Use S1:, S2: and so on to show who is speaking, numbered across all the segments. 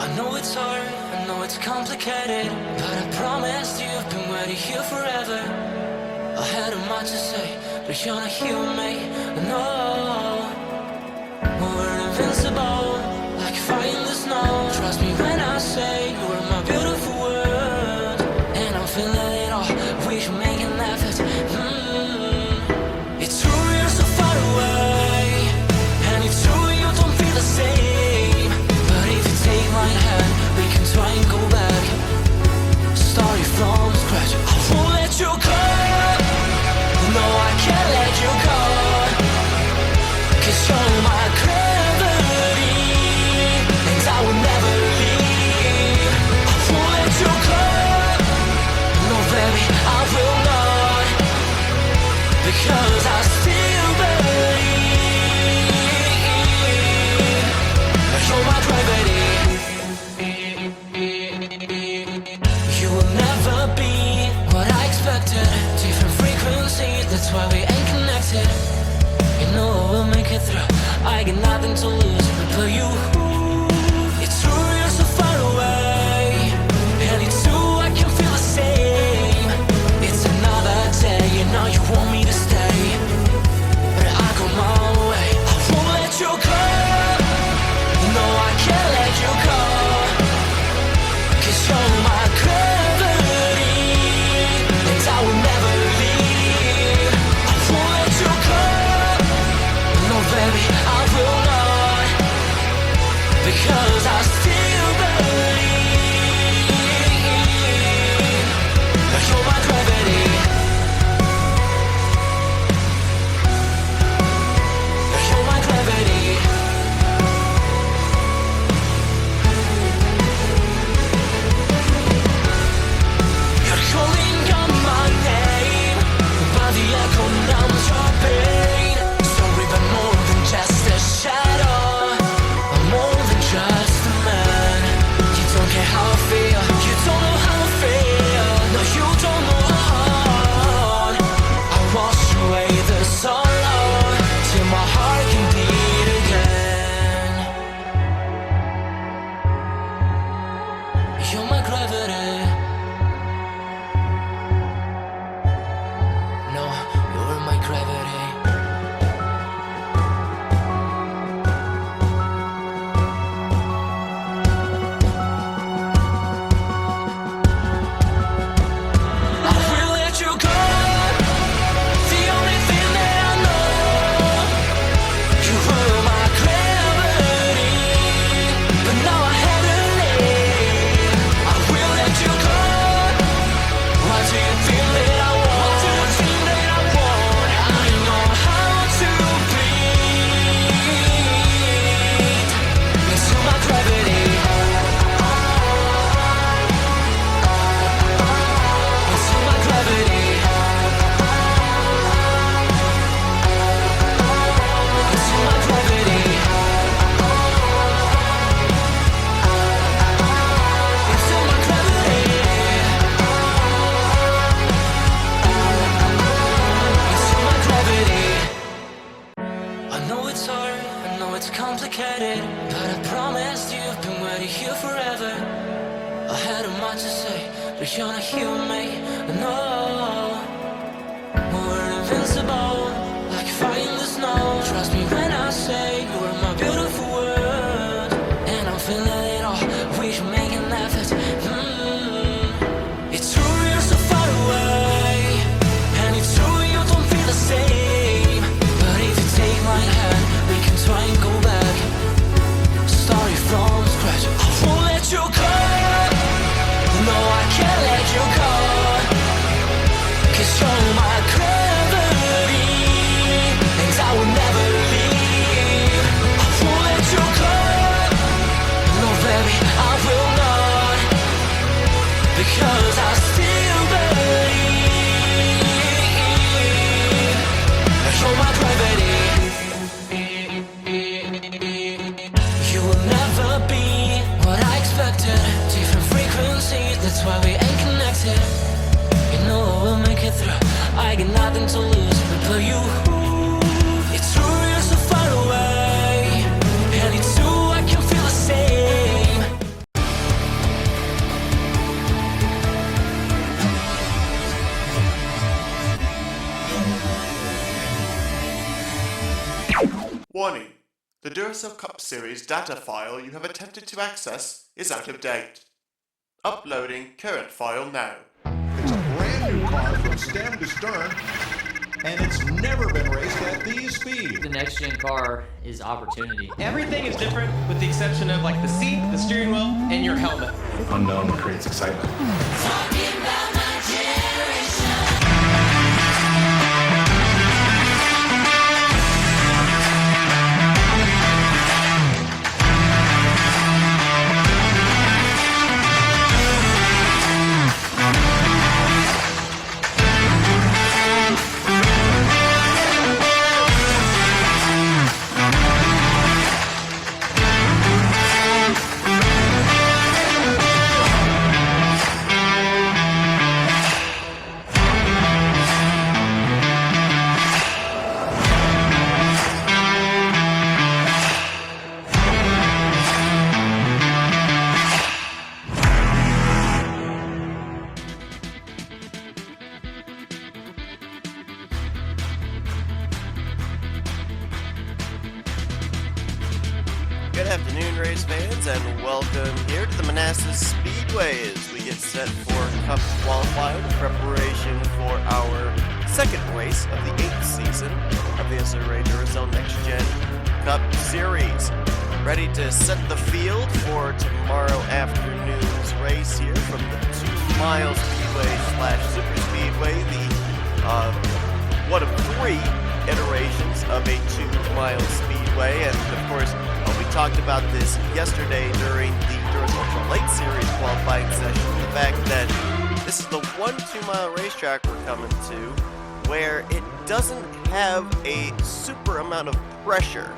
S1: I know it's hard, I know it's complicated, but I promised you've been waiting here forever. I had a much to say, but you're not here with me, no. We're invincible, like fire in the snow. Trust me when I say you are my beautiful world, and I'm feeling it all, we should make an effort. It's true you're so far away, and it's true you don't feel the same. But if you take my hand, we can try and go back, starting from scratch. I won't let you go, no I can't let you go, 'cause you're my gravity, and I will never leave. I won't let you go, no baby I will not, because I still believe. You're my gravity. You will never be what I expected. Different frequencies, that's why we ain't connected. You know I will make it through, I got nothing to lose but you. It's true you're so far away, and it's true I can feel the same. It's another day, you know you want me to stay, but I go my way. I won't let you go, no I can't let you go, 'cause you're my gravity, and I will never leave. I won't let you go, no baby I will not, because I still believe. You're my gravity. You're my gravity. You're calling out my name, but the echo numbs your pain. Sorry, but more than just a shadow, I'm more than just a man. You don't care how I feel, you don't know how I feel. No, you don't know how. I wash away the sorrow till my heart can beat again. You're my gravity. No, you're my gravity. I will let you go, the only thing that I know. You were my gravity, but now I have to leave. I will let you go. Why do you feel that I want? What do you think that I want? I know how to breathe into my gravity, into my gravity, into my gravity, into my gravity, into my gravity. I know it's hard, I know it's complicated, but I promised you've been waiting here forever. I had a much to say, but you're not here with me, no. We're invincible, like fire in the snow. Trust me when I say you are my beautiful world, and I'm feeling it all, we should make an effort. It's true you're so far away, and it's true you don't feel the same. But if you take my hand, we can try and go back, starting from scratch. I won't let you go, no I can't let you go, 'cause you're my gravity, and I will never leave. I won't let you go, no baby I will not.
S2: Warning. The Duracell Cup Series data file you have attempted to access is out of date. Uploading current file now.
S3: It's a brand new car from stem to stern, and it's never been raced at these speeds.
S4: The next gen car is opportunity.
S5: Everything is different with the exception of like the seat, the steering wheel, and your helmet.
S6: Unknown creates excitement.
S1: Talking about my generation.
S7: Good afternoon, race fans, and welcome here to the Manasas Speedway as we get set for Cup qualifying in preparation for our second race of the 8th season of the NNSCRA Duracell Next Gen Cup Series. Ready to set the field for tomorrow afternoon's race here from the 2 Mile Speedway / Super Speedway, the one of 3 iterations of a 2 Mile Speedway, and of course, we talked about this yesterday during the Duracell Ultra Light Series qualifying session. The fact that this is the 1 2-mile racetrack we're coming to where it doesn't have a super amount of pressure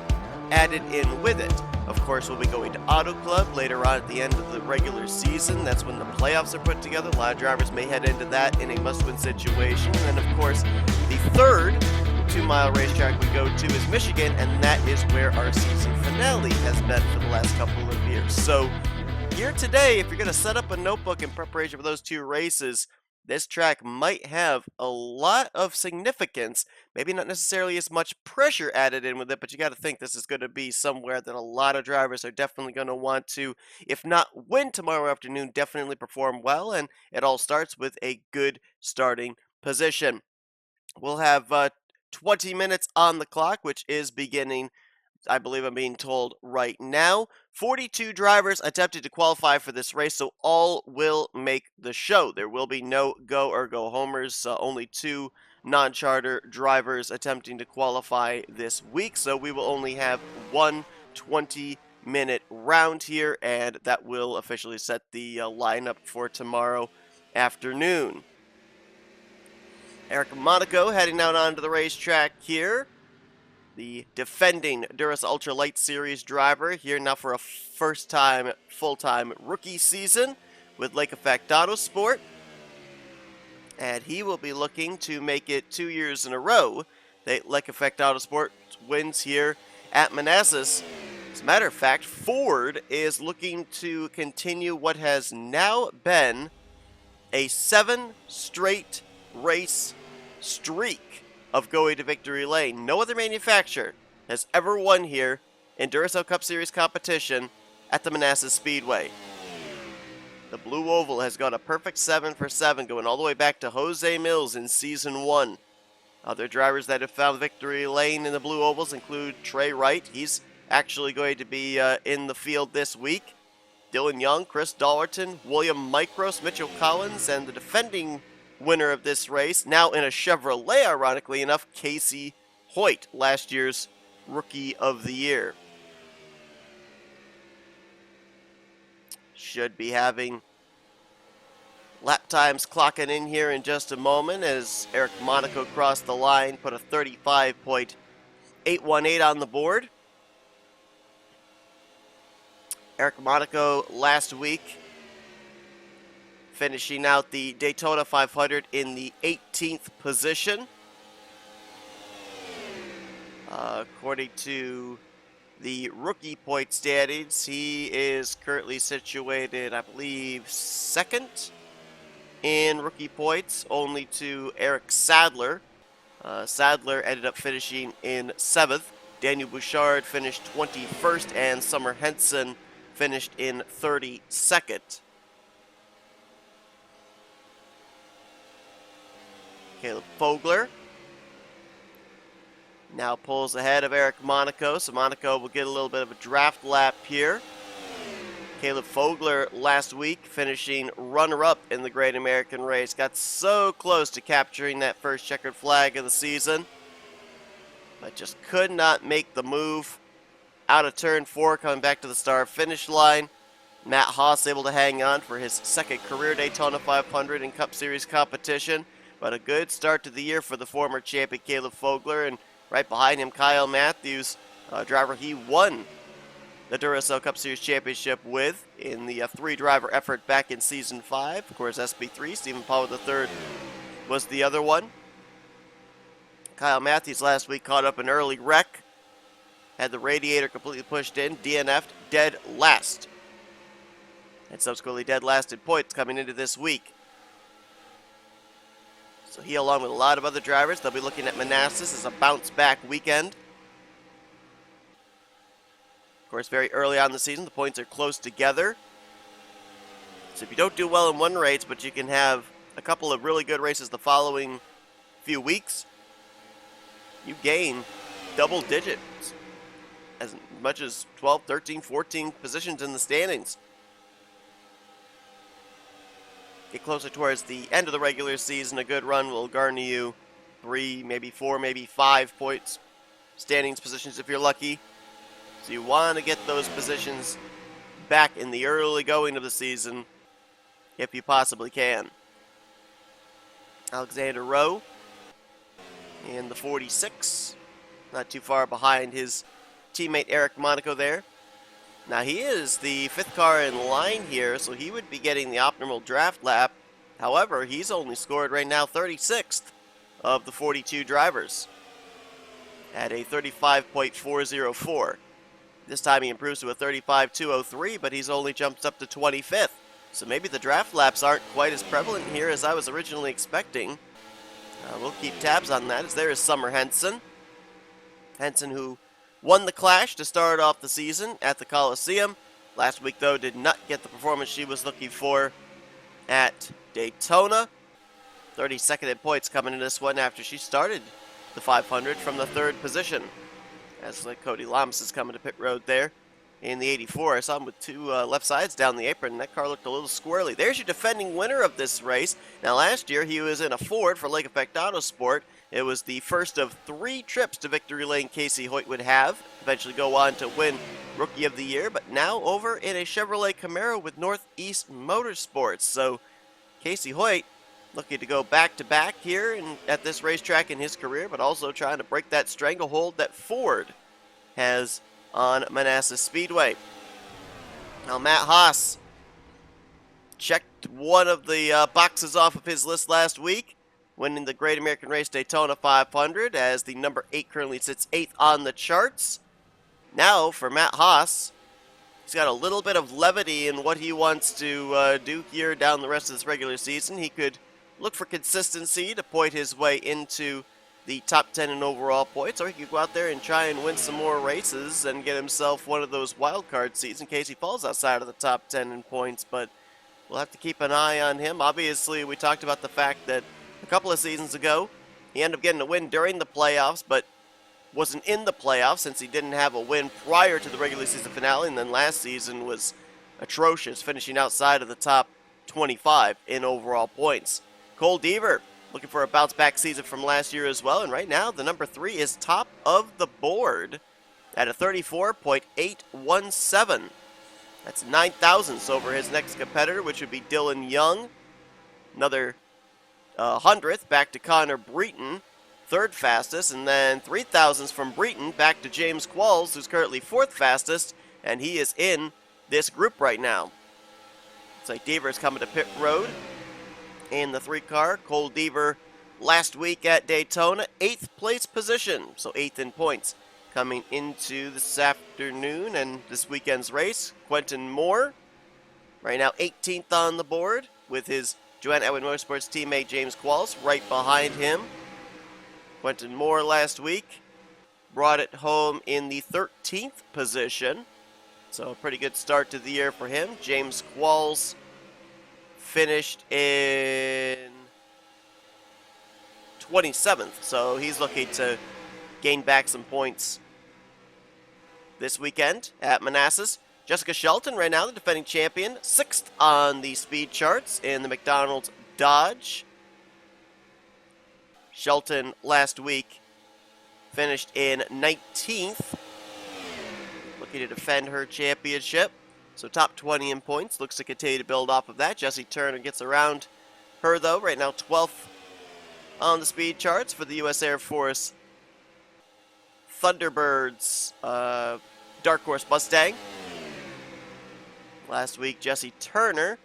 S7: added in with it. Of course, we'll be going to Auto Club later on at the end of the regular season. That's when the playoffs are put together. A lot of drivers may head into that in a must-win situation. And of course, the third 2-mile racetrack we go to is Michigan, and that is where our season finale has been for the last couple of years. So here today, if you're going to set up a notebook in preparation for those 2 races, this track might have a lot of significance. Maybe not necessarily as much pressure added in with it, but you got to think this is going to be somewhere that a lot of drivers are definitely going to want to, if not win tomorrow afternoon, definitely perform well, and it all starts with a good starting position. We'll have 20 minutes on the clock, which is beginning, I believe I'm being told right now. 42 drivers attempted to qualify for this race, so all will make the show. There will be no go or go homers, only 2 non-charter drivers attempting to qualify this week, so we will only have 1 20-minute round here, and that will officially set the lineup for tomorrow afternoon. Eric Monaco heading out onto the racetrack here. The defending Duracell Ultra Light Series driver here now for a first-time full-time rookie season with Lake Effect Autosport. And he will be looking to make it 2 years in a row that Lake Effect Autosport wins here at Manasas. As a matter of fact, Ford is looking to continue what has now been a 7 straight race streak of going to victory lane. No other manufacturer has ever won here in Duracell Cup Series competition at the Manasas Speedway. The Blue Oval has got a perfect 7 for 7 going all the way back to Jose Mills in Season 1. Other drivers that have found victory lane in the Blue Ovals include Trey Wright. He's actually going to be in the field this week. Dylan Young, Chris Dollerton, William Micros, Mitchell Collins, and the defending winner of this race, now in a Chevrolet, ironically enough, Casey Hoyt, last year's Rookie of the Year. Should be having lap times clocking in here in just a moment as Eric Monaco crossed the line, put a 35.818 on the board. Eric Monaco last week finishing out the Daytona 500 in the 18th position. According to the rookie point standings, he is currently situated, I believe, 2nd in rookie points, only to Eric Sadler. Sadler ended up finishing in 7th. Daniel Bouchard finished 21st, and Summer Henson finished in 32nd. Caleb Fogler now pulls ahead of Eric Monaco, so Monaco will get a little bit of a draft lap here. Caleb Fogler last week finishing runner-up in the Great American Race. Got so close to capturing that first checkered flag of the season, but just could not make the move out of turn 4, coming back to the start finish line. Matt Haas able to hang on for his second career Daytona 500 in Cup Series competition, but a good start to the year for the former champion Caleb Fogler, and right behind him Kyle Matthews, a driver he won the Duracell Cup Series Championship with in the 3-driver effort back in Season 5. Of course, SB3, Stephen Paul III was the other one. Kyle Matthews last week caught up an early wreck, had the radiator completely pushed in, DNF'd dead last, and subsequently dead last in points coming into this week. So he, along with a lot of other drivers, they'll be looking at Manasas as a bounce-back weekend. Of course, very early on in the season, the points are close together. So if you don't do well in one race, but you can have a couple of really good races the following few weeks, you gain double digits, as much as 12, 13, 14 positions in the standings. Get closer towards the end of the regular season, a good run will garner you 3, maybe 4, maybe 5 points, standings positions if you're lucky. So you want to get those positions back in the early going of the season if you possibly can. Alexander Rowe in the 46, not too far behind his teammate Eric Monaco there. Now he is the 5th car in line here, so he would be getting the optimal draft lap. However, he's only scored right now 36th of the 42 drivers at a 35.404. This time he improves to a 35.203, but he's only jumped up to 25th. So maybe the draft laps aren't quite as prevalent here as I was originally expecting. We'll keep tabs on that, as there is Summer Henson. Henson, who won the Clash to start off the season at the Coliseum. Last week, though, did not get the performance she was looking for at Daytona. 32nd in points coming in this one after she started the 500 from the 3rd position. As Cody Lamas is coming to pit road there in the 84. I saw him with 2 left sides down the apron, and that car looked a little squirrely. There's your defending winner of this race. Now, last year he was in a Ford for Lake Effect Autosport. It was the first of 3 trips to victory lane Casey Hoyt would have, eventually go on to win Rookie of the Year, but now over in a Chevrolet Camaro with Northeast Motorsports. So Casey Hoyt looking to go back-to-back here at this racetrack in his career, but also trying to break that stranglehold that Ford has on Manasas Speedway. Now, Matt Haas checked one of the boxes off of his list last week, winning the Great American Race Daytona 500, as the number 8 currently sits 8th on the charts. Now, for Matt Haas, he's got a little bit of levity in what he wants to do here down the rest of this regular season. He could look for consistency to point his way into the top 10 in overall points, or he could go out there and try and win some more races and get himself one of those wild card seats in case he falls outside of the top 10 in points. But we'll have to keep an eye on him. Obviously, we talked about the fact that a couple of seasons ago, he ended up getting a win during the playoffs, but wasn't in the playoffs since he didn't have a win prior to the regular season finale, and then last season was atrocious, finishing outside of the top 25 in overall points. Cole Deaver looking for a bounce-back season from last year as well, and right now the number 3 is top of the board at a 34.817. That's 9 thousandths over his next competitor, which would be Dylan Young. Another 100th back to Connor Breton, 3rd fastest, and then 3 thousandths from Breton back to James Qualls, who's currently 4th fastest, and he is in this group right now. Looks like Deaver is coming to pit road in the 3 car. Cole Deaver last week at Daytona, 8th place position, so 8th in points coming into this afternoon and this weekend's race. Quentin Moore right now 18th on the board with his Joanne Edwin Motorsports teammate James Qualls right behind him. Quentin Moore last week brought it home in the 13th position. So a pretty good start to the year for him. James Qualls finished in 27th, so he's looking to gain back some points this weekend at Manasas. Jessica Shelton, right now the defending champion, 6th on the speed charts in the McDonald's Dodge. Shelton last week finished in 19th, looking to defend her championship. So top 20 in points, looks to continue to build off of that. Jessie Turner gets around her though, right now 12th on the speed charts for the U.S. Air Force Thunderbirds Dark Horse Mustang. Last week, Jessie Turner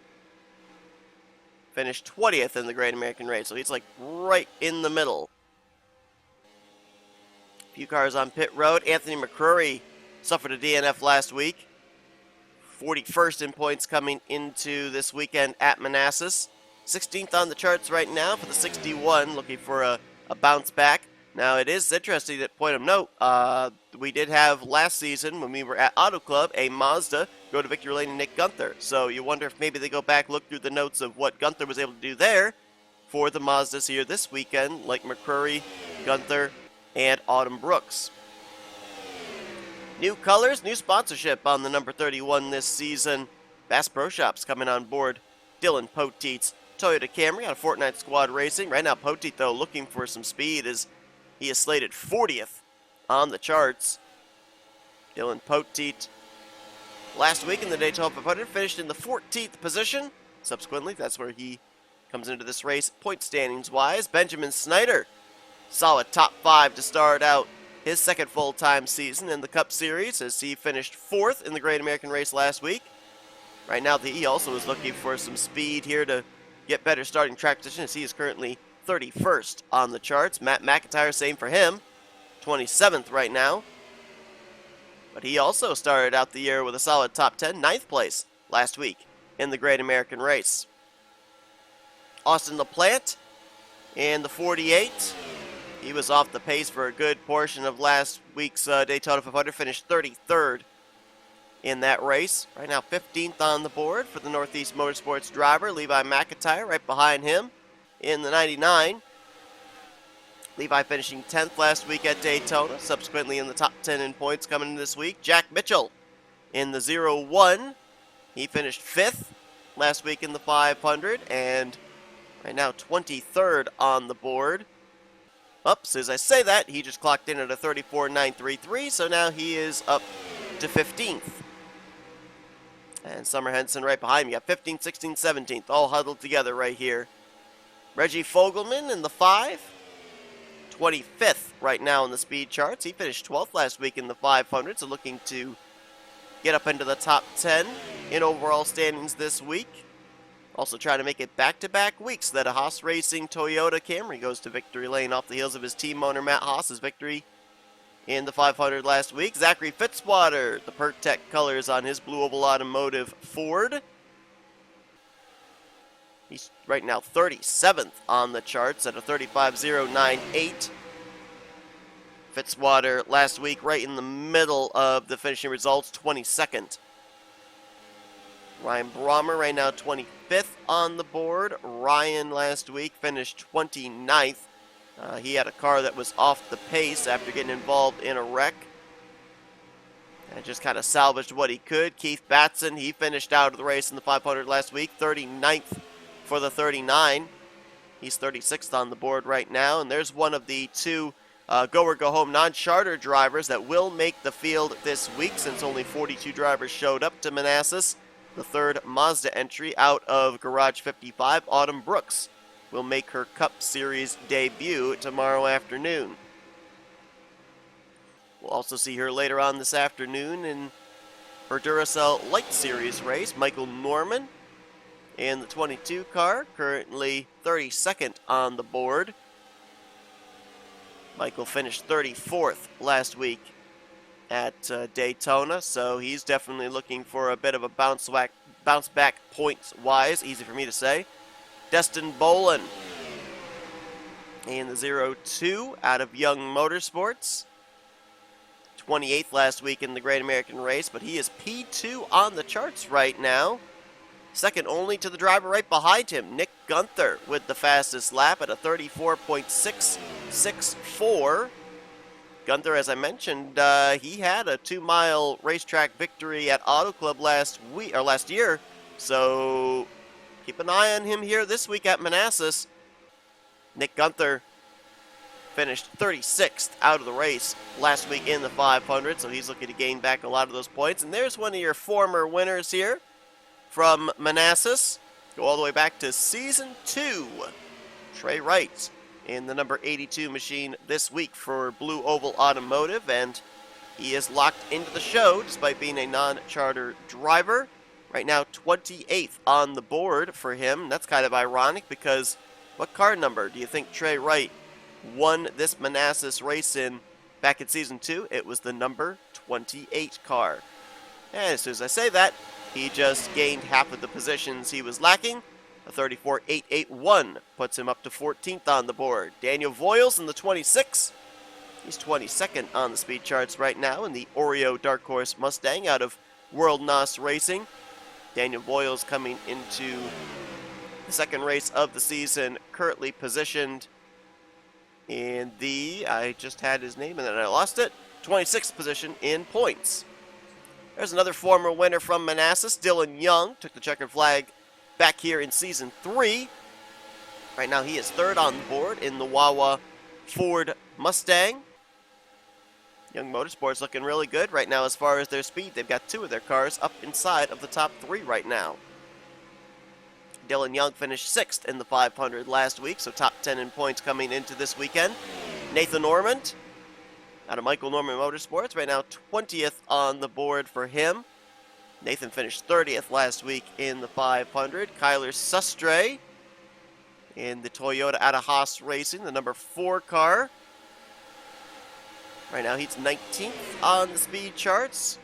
S7: finished 20th in the Great American Race, so he's like right in the middle. A few cars on pit road. Anthony McCrory suffered a DNF last week. 41st in points coming into this weekend at Manasas. 16th on the charts right now for the 61, looking for a bounce back. Now, it is interesting at point of note, we did have last season, when we were at Auto Club, a Mazda go to victory lane and Nick Gunther. So you wonder if maybe they go back, look through the notes of what Gunther was able to do there for the Mazdas here this weekend, like McCrory, Gunther, and Autumn Brooks. New colors, new sponsorship on the number 31 this season. Bass Pro Shops coming on board. Dylan Poteet's Toyota Camry out of Fortnite Squad Racing. Right now, Poteet, though, looking for some speed as he is slated 40th on the charts. Dylan Poteet last week in the Daytona 500 finished in the 14th position. Subsequently, that's where he comes into this race point standings-wise. Benjamin Snyder, solid top 5 to start out his second full-time season in the Cup Series as he finished 4th in the Great American Race last week. Right now, he also is looking for some speed here to get better starting track position as he is currently 31st on the charts. Matt McIntyre, same for him, 27th right now. But he also started out the year with a solid top 10, 9th place last week in the Great American Race. Austin LaPlante in the 48. He was off the pace for a good portion of last week's Daytona 500, finished 33rd in that race. Right now 15th on the board for the Northeast Motorsports driver, Levi McIntyre, right behind him in the 99. Levi finishing 10th last week at Daytona, subsequently in the top 10 in points coming in this week. Jack Mitchell in the 01. He finished 5th last week in the 500 and right now 23rd on the board. Oops, as I say that, he just clocked in at a 34.933, so now he is up to 15th. And Summer Henson right behind me. Got 15th, 16th, 17th, all huddled together right here. Reggie Fogelman in the 5. 25th right now in the speed charts. He finished 12th last week in the 500, so looking to get up into the top 10 in overall standings this week. Also trying to make it back-to-back weeks that a Haas Racing Toyota Camry goes to victory lane off the heels of his team owner Matt Haas's victory in the 500 last week. Zachary Fitzwater, the PertTech colors on his Blue Oval Automotive Ford. He's right now 37th on the charts at a 35.098. Fitzwater last week right in the middle of the finishing results, 22nd. Ryan Brommer right now 25th on the board. Ryan last week finished 29th. He had a car that was off the pace after getting involved in a wreck. And just kind of salvaged what he could. Keith Batson, he finished out of the race in the 500 last week, 39th for the 39. He's 36th on the board right now. And there's one of the two go or go home non-charter drivers that will make the field this week since only 42 drivers showed up to Manasas. The third Mazda entry out of Garage 55, Autumn Brooks, will make her Cup Series debut tomorrow afternoon. We'll also see her later on this afternoon in her Duracell Light Series race. Michael Norman in the 22 car, currently 32nd on the board. Michael finished 34th last week at Daytona, so he's definitely looking for a bit of a bounce back points-wise, easy for me to say. Destin Bolin in the 02 out of Young Motorsports. 28th last week in the Great American Race, but he is P2 on the charts right now. Second only to the driver right behind him, Nick Gunther, with the fastest lap at a 34.664. Gunther, as I mentioned, he had a 2-mile racetrack victory at Auto Club last year, so keep an eye on him here this week at Manasas. Nick Gunther finished 36th out of the race last week in the 500, so he's looking to gain back a lot of those points. And there's one of your former winners here from Manasas. Go all the way back to Season 2. Trey Wright in the number 82 machine this week for Blue Oval Automotive, and he is locked into the show despite being a non-charter driver. Right now, 28th on the board for him. That's kind of ironic because what car number do you think Trey Wright won this Manasas race in back in Season 2? It was the number 28 car. And as soon as I say that, he just gained half of the positions he was lacking. A 34.881 puts him up to 14th on the board. Daniel Voiles in the 26. He's 22nd on the speed charts right now in the Oreo Dark Horse Mustang out of World NOS Racing. Daniel Voiles coming into the second race of the season, currently positioned in the, I just had his name and then I lost it, 26th position in points. There's another former winner from Manasas, Dylan Young, took the checkered flag back here in Season 3. Right now he is third on the board in the Wawa Ford Mustang. Young Motorsports looking really good right now as far as their speed. They've got two of their cars up inside of the top 3 right now. Dylan Young finished 6th in the 500 last week, so top 10 in points coming into this weekend. Nathan Ormond out of Michael Norman Motorsports, right now 20th on the board for him. Nathan finished 30th last week in the 500. Kyler Sustre in the Toyota out of Haas Racing, the number 4 car. Right now he's 19th on the speed charts.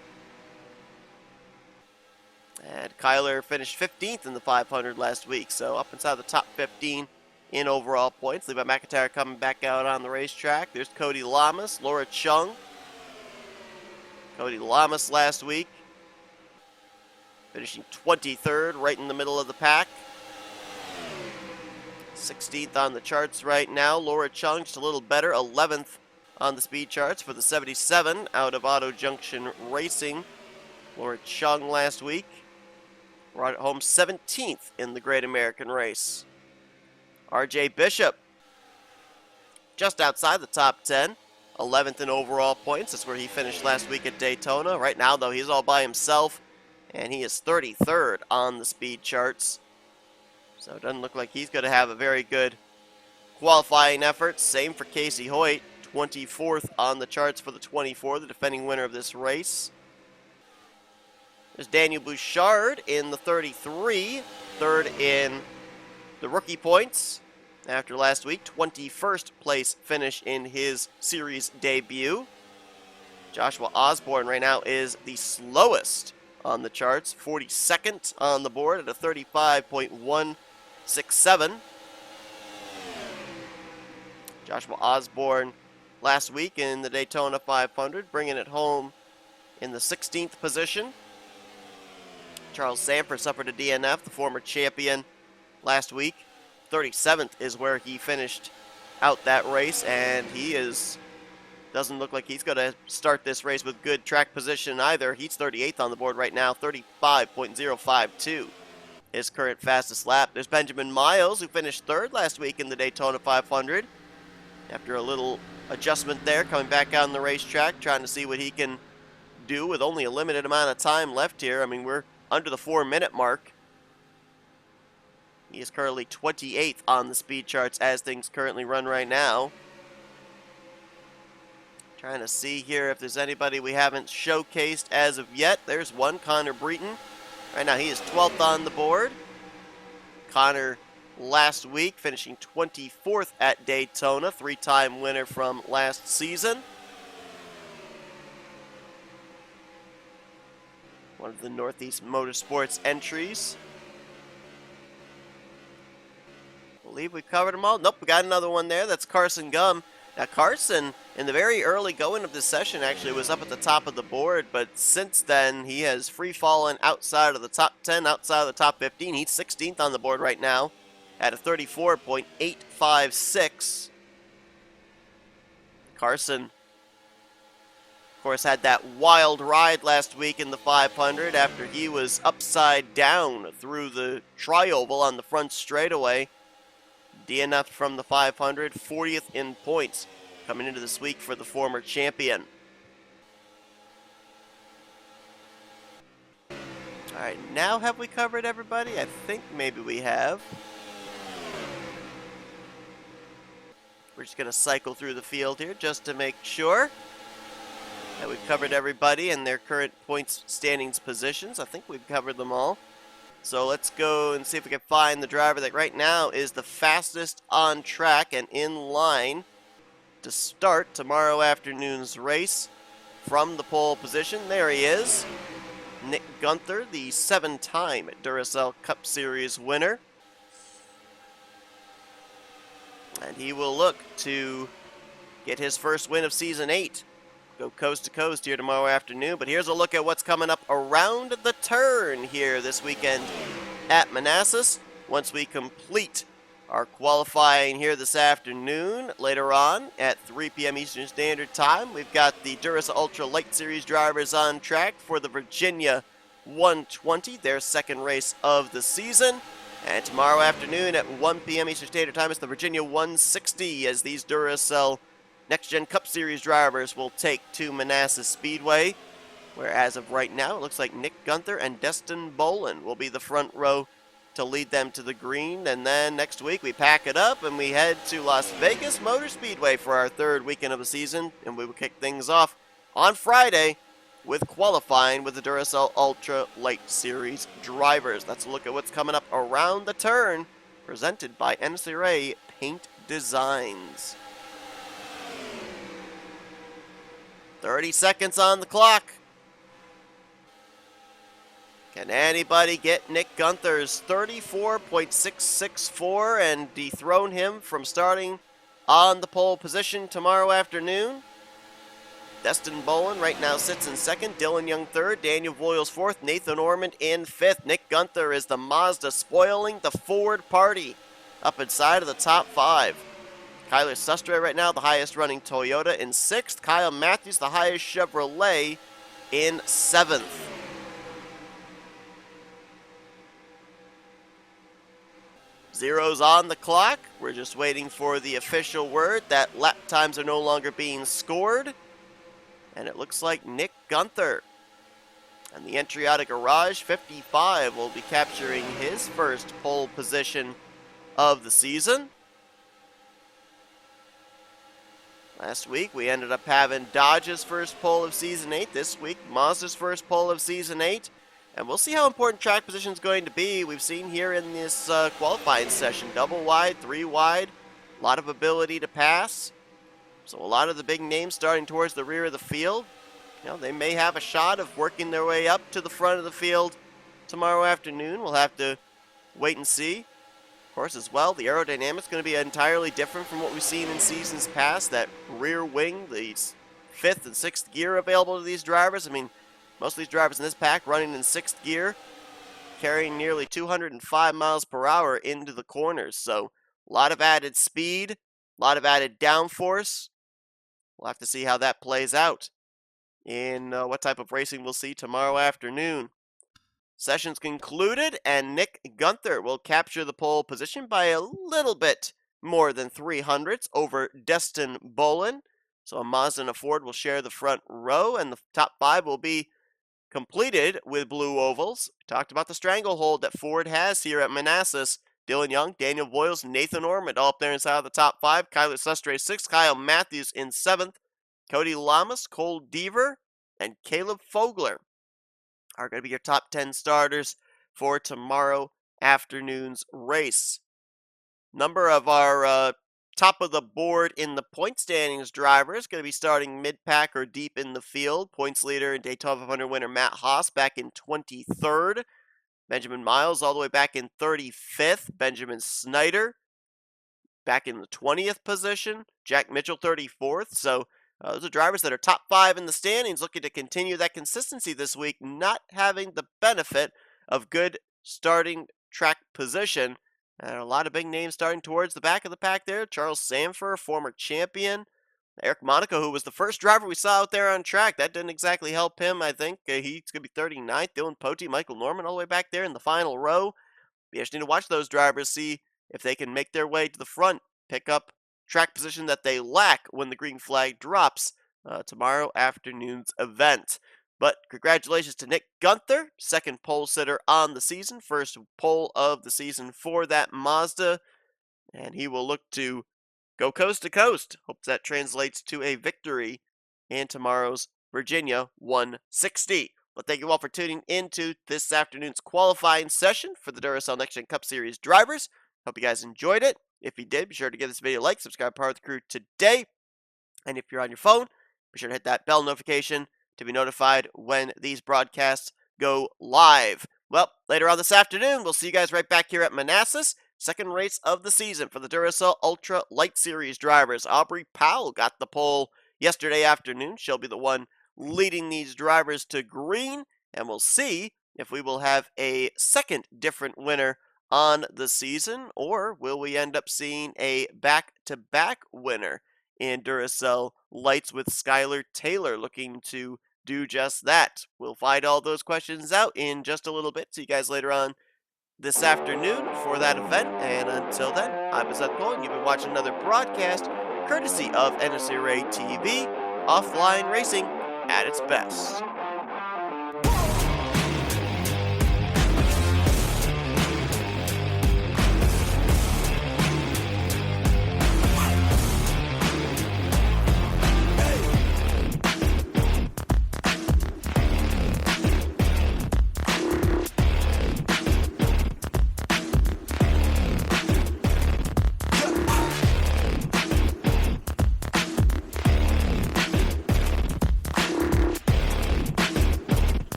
S7: And Kyler finished 15th in the 500 last week, so up inside the top 15 in overall points. Levi McIntyre coming back out on the racetrack. There's Cody Lamas, Laura Chung. Cody Lamas last week finishing 23rd, right in the middle of the pack. 16th on the charts right now. Laura Chung just a little better, 11th on the speed charts for the 77 out of Auto Junction Racing. Laura Chung last week brought it home 17th in the Great American Race. RJ Bishop just outside the top 10, 11th in overall points. That's where he finished last week at Daytona. Right now, though, he's all by himself, and he is 33rd on the speed charts. So it doesn't look like he's going to have a very good qualifying effort. Same for Casey Hoyt, 24th on the charts for the 24, the defending winner of this race. There's Daniel Bouchard in the 33, third in the rookie points after last week, 21st place finish in his series debut. Joshua Osborne right now is the slowest on the charts, 42nd on the board at a 35.167. Joshua Osborne last week in the Daytona 500, bringing it home in the 16th position. Charles Sanford suffered a DNF, the former champion, last week. 37th is where he finished out that race, and he doesn't look like he's going to start this race with good track position either. He's 38th on the board right now, 35.052. His current fastest lap. There's Benjamin Miles, who finished third last week in the Daytona 500. After a little adjustment there, coming back on the racetrack, trying to see what he can do with only a limited amount of time left here. I mean, we're under the 4-minute mark. He is currently 28th on the speed charts as things currently run right now. Trying to see here if there's anybody we haven't showcased as of yet. There's one, Connor Breton. Right now he is 12th on the board. Connor last week finishing 24th at Daytona, 3-time winner from last season. One of the Northeast Motorsports entries. I believe we covered them all. Nope, we got another one there. That's Carson Gum Now Carson, in the very early going of this session, actually was up at the top of the board, but since then he has free fallen outside of the top 10, outside of the top 15. He's 16th on the board right now at a 34.856. Carson, of course, had that wild ride last week in the 500 after he was upside down through the tri-oval on the front straightaway. DNF from the 500, 40th in points coming into this week for the former champion. All right, now have we covered everybody? I think maybe we have. We're just going to cycle through the field here just to make sure that we've covered everybody and their current points standings positions. I think we've covered them all. So let's go and see if we can find the driver that right now is the fastest on track and in line to start tomorrow afternoon's race from the pole position. There he is, Nick Gunther, the 7-time Duracell Cup Series winner. And he will look to get his first win of Season 8. Go coast to coast here tomorrow afternoon. But here's a look at what's coming up around the turn here this weekend at Manasas. Once we complete our qualifying here this afternoon, later on at 3 p.m. Eastern Standard Time, we've got the Duracell Ultra Light Series drivers on track for the Virginia 120, their second race of the season. And tomorrow afternoon at 1 p.m. Eastern Standard Time, it's the Virginia 160 as these Duracell Next Gen Cup Series drivers will take to Manasas Speedway, where as of right now, it looks like Nick Gunther and Destin Bolin will be the front row to lead them to the green. And then next week we pack it up and we head to Las Vegas Motor Speedway for our third weekend of the season, and we will kick things off on Friday with qualifying with the Duracell Ultra Light Series drivers. That's a look at what's coming up around the turn, presented by NNSCRA Paint Designs. 30 seconds on the clock. Can anybody get Nick Gunther's 34.664 and dethrone him from starting on the pole position tomorrow afternoon? Destin Bolin right now sits in second, Dylan Young third, Daniel Voiles fourth, Nathan Ormond in fifth. Nick Gunther is the Mazda spoiling the Ford party up inside of the top 5. Kyler Sustre right now, the highest running Toyota, in 6th. Kyle Matthews, the highest Chevrolet, in 7th. Zeros on the clock. We're just waiting for the official word that lap times are no longer being scored. And it looks like Nick Gunther and the entry out of Garage 55 will be capturing his first pole position of the season. Last week, we ended up having Dodge's first pole of Season 8. This week, Mazda's first pole of Season 8. And we'll see how important track position is going to be. We've seen here in this qualifying session, double wide, 3 wide, a lot of ability to pass. So a lot of the big names starting towards the rear of the field. You know, they may have a shot of working their way up to the front of the field tomorrow afternoon. We'll have to wait and see. Of course, as well, the aerodynamics is going to be entirely different from what we've seen in seasons past. That rear wing, the 5th and 6th gear available to these drivers. I mean, most of these drivers in this pack running in 6th gear, carrying nearly 205 miles per hour into the corners. So a lot of added speed, a lot of added downforce. We'll have to see how that plays out in what type of racing we'll see tomorrow afternoon. Session's concluded, and Nick Gunther will capture the pole position by a little bit more than 300ths over Destin Bolin. So a Mazda and a Ford will share the front row, and the top 5 will be completed with blue ovals. We talked about the stranglehold that Ford has here at Manasas. Dylan Young, Daniel Voiles, Nathan Ormond all up there inside of the top 5. Kyler Sustre 6th, Kyle Matthews in 7th. Cody Lamas, Cole Deaver, and Caleb Fogler are going to be your top 10 starters for tomorrow afternoon's race. Number of our top of the board in the point standings drivers going to be starting mid-pack or deep in the field. Points leader and Daytona 500 winner Matt Haas back in 23rd. Benjamin Miles all the way back in 35th. Benjamin Snyder back in the 20th position. Jack Mitchell 34th. So those are drivers that are top 5 in the standings, looking to continue that consistency this week, not having the benefit of good starting track position. And a lot of big names starting towards the back of the pack there. Charles Sanford, former champion. Eric Monaco, who was the first driver we saw out there on track. That didn't exactly help him, I think. He's going to be 39th. Dylan Pote, Michael Norman all the way back there in the final row. Be interesting to watch those drivers, see if they can make their way to the front, pick up track position that they lack when the green flag drops tomorrow afternoon's event. But congratulations to Nick Gunther, second pole sitter on the season, first pole of the season for that Mazda, and he will look to go coast to coast. Hope that translates to a victory in tomorrow's Virginia 160. But thank you all for tuning into this afternoon's qualifying session for the Duracell Next Gen Cup Series drivers. Hope you guys enjoyed it. If you did, be sure to give this video a like, subscribe, part of the crew today. And if you're on your phone, be sure to hit that bell notification to be notified when these broadcasts go live. Well, later on this afternoon, we'll see you guys right back here at Manasas. Second race of the season for the Duracell Ultra Light Series drivers. Aubrey Powell got the pole yesterday afternoon. She'll be the one leading these drivers to green, and we'll see if we will have a second different winner on the season, or will we end up seeing a back-to-back winner in Duracell Lights with Skylar Taylor looking to do just that. We'll find all those questions out in just a little bit. See you guys later on this afternoon for that event, and until then, I'm Seth Cole, and you've been watching another broadcast courtesy of NNSCRA TV, offline racing at its best.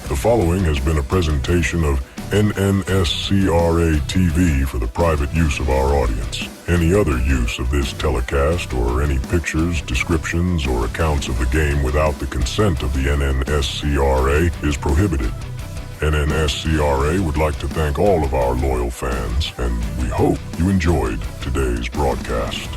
S8: The following has been a presentation of NNSCRA TV for the private use of our audience. Any other use of this telecast or any pictures, descriptions, or accounts of the game without the consent of the NNSCRA is prohibited. NNSCRA would like to thank all of our loyal fans, and we hope you enjoyed today's broadcast.